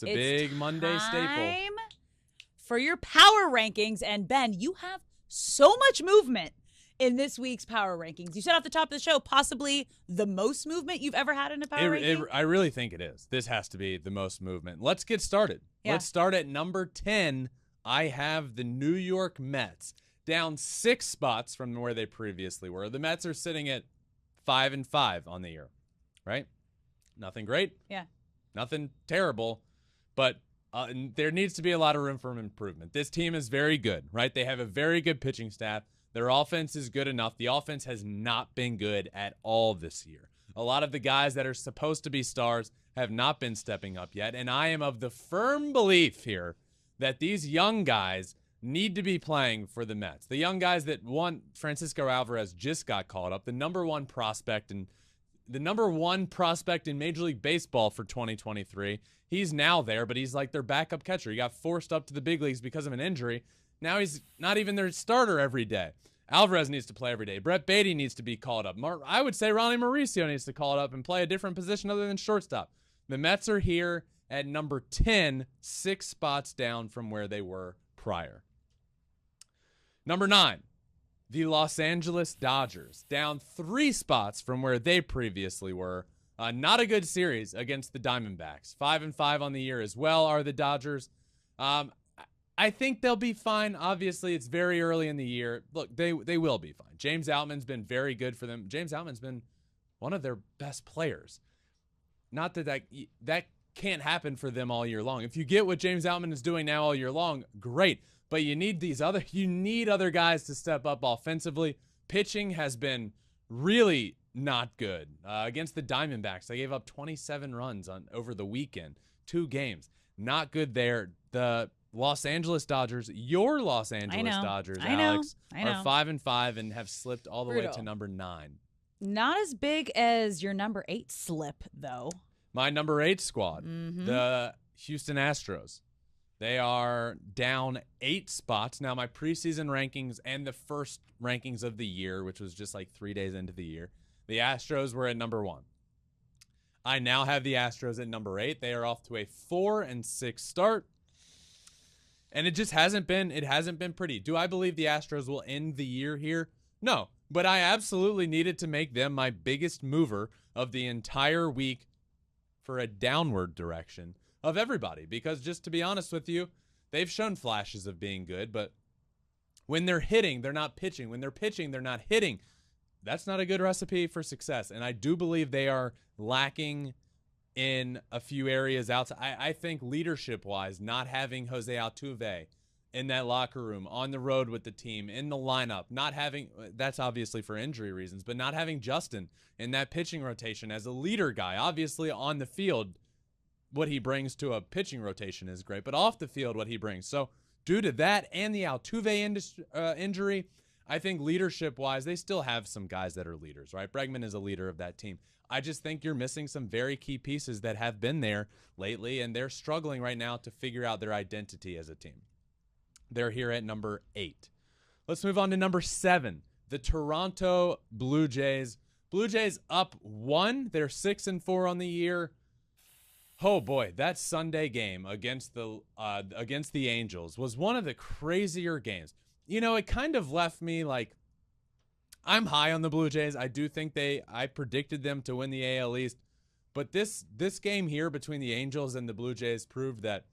It's a big Monday staple. Time for your power rankings. And Ben, you have so much movement in this week's power rankings. You said off the top of the show, possibly the most movement you've ever had in a power ranking. I really think it is. This has to be the most movement. Let's get started. Yeah. Let's start at number 10. I have the New York Mets down 6 spots from where they previously were. The Mets are sitting at 5-5 on the year, right? Nothing great. Yeah. Nothing terrible, but there needs to be a lot of room for improvement. This team is very good, right? They have a very good pitching staff. Their offense is good enough. The offense has not been good at all this year. A lot of the guys that are supposed to be stars have not been stepping up yet, and I am of the firm belief here that these young guys need to be playing for the Mets. The young guys that won, Francisco Alvarez just got called up, the number one prospect in Major League Baseball for 2023. He's now there, but he's like their backup catcher. He got forced up to the big leagues because of an injury. Now he's not even their starter every day. Alvarez needs to play every day. Brett Beatty needs to be called up. I would say Ronnie Mauricio needs to call it up and play a different position other than shortstop. The Mets are here at number 10, 6 spots down from where they were prior. Number 9, the Los Angeles Dodgers, down 3 spots from where they previously were. Not a good series against the Diamondbacks. 5-5 on the year as well are the Dodgers. I think they'll be fine. Obviously, it's very early in the year. Look, they will be fine. James Outman's been very good for them. James Outman's been one of their best players. Not that can't happen for them all year long. If you get what James Outman is doing now all year long, great. But you need other guys to step up offensively. Pitching has been really not good. Against the Diamondbacks, they gave up 27 runs over the weekend, 2 games. Not good there. The Los Angeles Dodgers, your Los Angeles Dodgers, Alex, are 5-5 and have slipped all the way to number 9. Not as big as your number 8 slip, though. My number 8 squad, the Houston Astros. They are down 8 spots. Now, my preseason rankings and the first rankings of the year, which was just like 3 days into the year, the Astros were at number 1. I now have the Astros at number 8. They are off to a 4-6 start. And it just hasn't been pretty. Do I believe the Astros will end the year here? No, but I absolutely needed to make them my biggest mover of the entire week for a downward direction of everybody. Because just to be honest with you, they've shown flashes of being good, but when they're hitting, they're not pitching. When they're pitching, they're not hitting. That's not a good recipe for success. And I do believe they are lacking in a few areas outside. I think leadership-wise, not having Jose Altuve in that locker room, on the road with the team, in the lineup, not having, that's obviously for injury reasons, but not having Justin in that pitching rotation as a leader guy. Obviously on the field, what he brings to a pitching rotation is great, but off the field, what he brings. So due to that and the Altuve injury, I think leadership-wise, they still have some guys that are leaders, right? Bregman is a leader of that team. I just think you're missing some very key pieces that have been there lately, and they're struggling right now to figure out their identity as a team. They're here at number 8. Let's move on to number 7, the Toronto Blue Jays. Blue Jays up 1. They're 6-4 on the year. Oh boy, that Sunday game against the Angels was one of the crazier games. You know, it kind of left me like, I'm high on the Blue Jays. I do think I predicted them to win the AL East. But this game here between the Angels and the Blue Jays proved that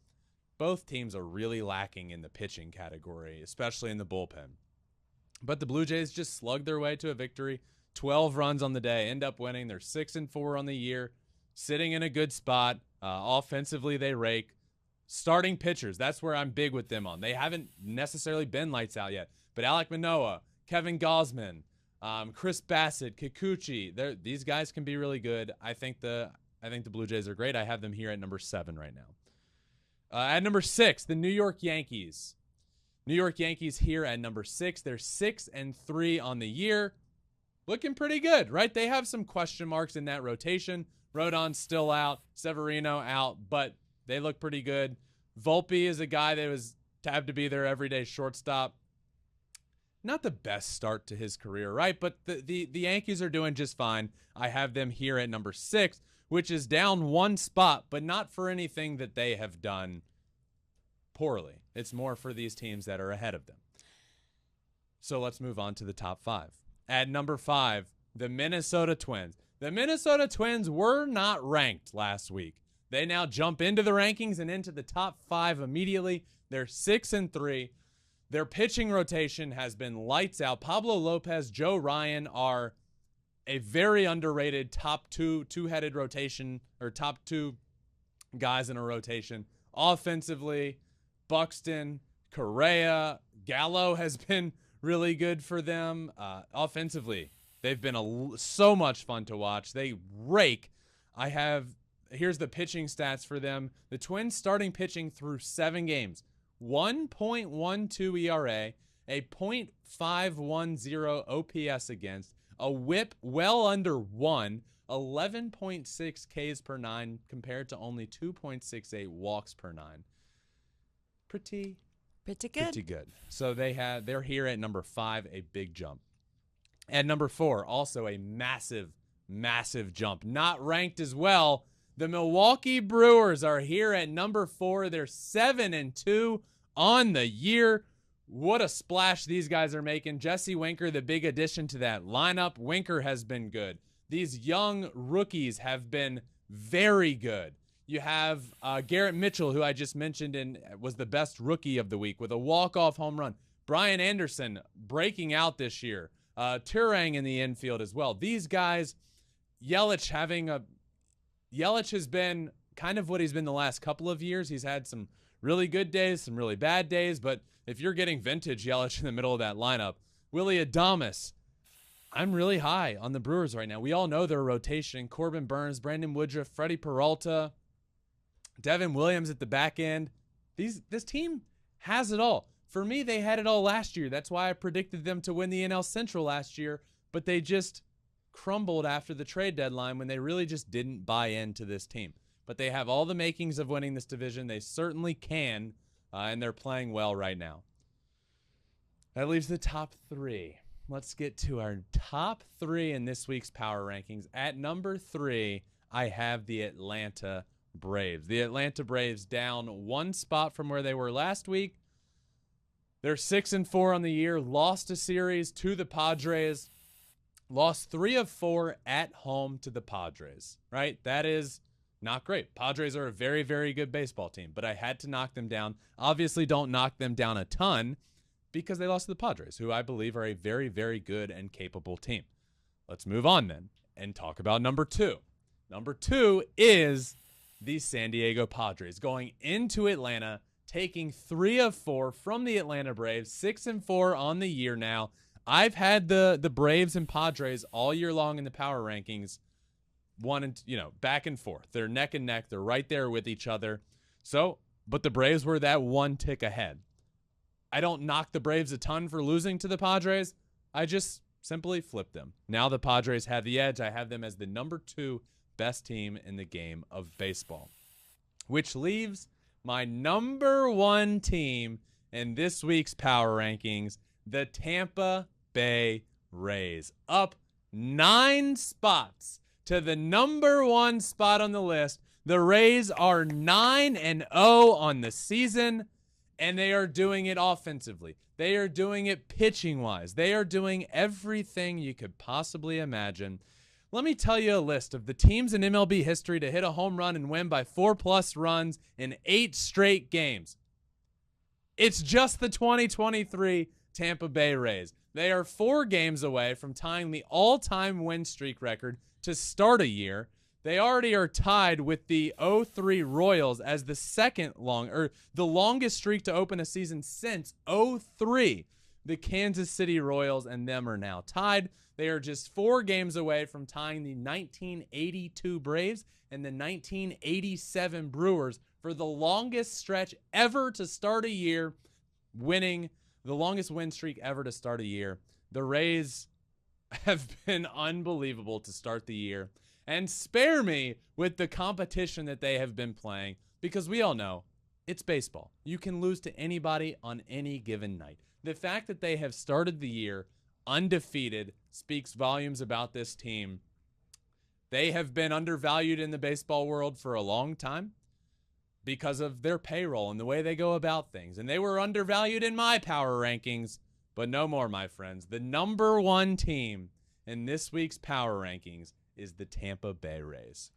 both teams are really lacking in the pitching category, especially in the bullpen. But the Blue Jays just slugged their way to a victory. 12 runs on the day, end up winning. They're 6-4 on the year, sitting in a good spot. Offensively, they rake. Starting pitchers, that's where I'm big with them on. They haven't necessarily been lights out yet. But Alek Manoah, Kevin Gausman, Chris Bassett, Kikuchi, these guys can be really good. I think the Blue Jays are great. I have them here at number 7 right now. At number 6, the New York Yankees. New York Yankees here at number 6. They're 6-3 on the year. Looking pretty good, right? They have some question marks in that rotation. Rodon's still out. Severino out, but they look pretty good. Volpe is a guy that was tabbed to be their everyday shortstop. Not the best start to his career, right? But the Yankees are doing just fine. I have them here at number 6, which is down 1 spot, but not for anything that they have done poorly. It's more for these teams that are ahead of them. So let's move on to the top 5. At number 5, the Minnesota Twins. The Minnesota Twins were not ranked last week. They now jump into the rankings and into the top 5 immediately. They're 6-3. Their pitching rotation has been lights out. Pablo Lopez, Joe Ryan are a very underrated top two-headed rotation, or top 2 guys in a rotation. Offensively, Buxton, Correa, Gallo has been really good for them. Offensively, they've been so much fun to watch. They rake. Here's the pitching stats for them. The Twins starting pitching through 7 games. 1.12 ERA, a .510 OPS against, a whip well under 1, 11.6 Ks per 9 compared to only 2.68 walks per 9. Pretty good. Pretty good. So they're here at number 5, a big jump. At number 4, also a massive, massive jump. Not ranked as well. The Milwaukee Brewers are here at number 4. They're 7-2 on the year. What a splash these guys are making. Jesse Winker, the big addition to that lineup. Winker has been good. These young rookies have been very good. You have Garrett Mitchell, who I just mentioned and was the best rookie of the week with a walk-off home run. Brian Anderson breaking out this year. Turang in the infield as well. These guys, Yelich has been kind of what he's been the last couple of years. He's had some really good days, some really bad days, but if you're getting vintage Yelich in the middle of that lineup, Willy Adames, I'm really high on the Brewers right now. We all know their rotation. Corbin Burns, Brandon Woodruff, Freddie Peralta, Devin Williams at the back end. This team has it all. For me, they had it all last year. That's why I predicted them to win the NL Central last year, but they just crumbled after the trade deadline when they really just didn't buy into this team. But they have all the makings of winning this division. They certainly can, and they're playing well right now. That leaves the top 3. Let's get to our top 3 in this week's Power Rankings. At number 3, I have the Atlanta Braves. The Atlanta Braves down 1 spot from where they were last week. They're 6-4 on the year, lost a series to the Padres, lost 3 of 4 at home to the Padres, right? That is not great. Padres are a very, very good baseball team, but I had to knock them down. Obviously, don't knock them down a ton because they lost to the Padres, who I believe are a very, very good and capable team. Let's move on then and talk about number 2. Number 2 is the San Diego Padres going into Atlanta, taking 3 of 4 from the Atlanta Braves, 6-4 on the year now. I've had the Braves and Padres all year long in the power rankings, back and forth. They're neck and neck. They're right there with each other. But the Braves were that 1 tick ahead. I don't knock the Braves a ton for losing to the Padres. I just simply flip them. Now the Padres have the edge. I have them as the number 2 best team in the game of baseball, which leaves my number 1 team in this week's power rankings, the Tampa Bay Rays, up 9 spots to the number 1 spot on the list. The Rays are 9-0 on the season, and they are doing it offensively. They are doing it pitching-wise. They are doing everything you could possibly imagine. Let me tell you a list of the teams in MLB history to hit a home run and win by 4+ runs in 8 straight games. It's just the 2023 Tampa Bay Rays. They are 4 games away from tying the all-time win streak record to start a year. They already are tied with the 03 Royals as the longest streak to open a season since 03. The Kansas City Royals and them are now tied. They are just 4 games away from tying the 1982 Braves and the 1987 Brewers for the longest stretch ever to start a year, winning the longest win streak ever to start a year. The Rays have been unbelievable to start the year. And spare me with the competition that they have been playing, because we all know it's baseball. You can lose to anybody on any given night. The fact that they have started the year undefeated speaks volumes about this team. They have been undervalued in the baseball world for a long time because of their payroll and the way they go about things. And they were undervalued in my power rankings, but no more, my friends. The number one team in this week's power rankings is the Tampa Bay Rays.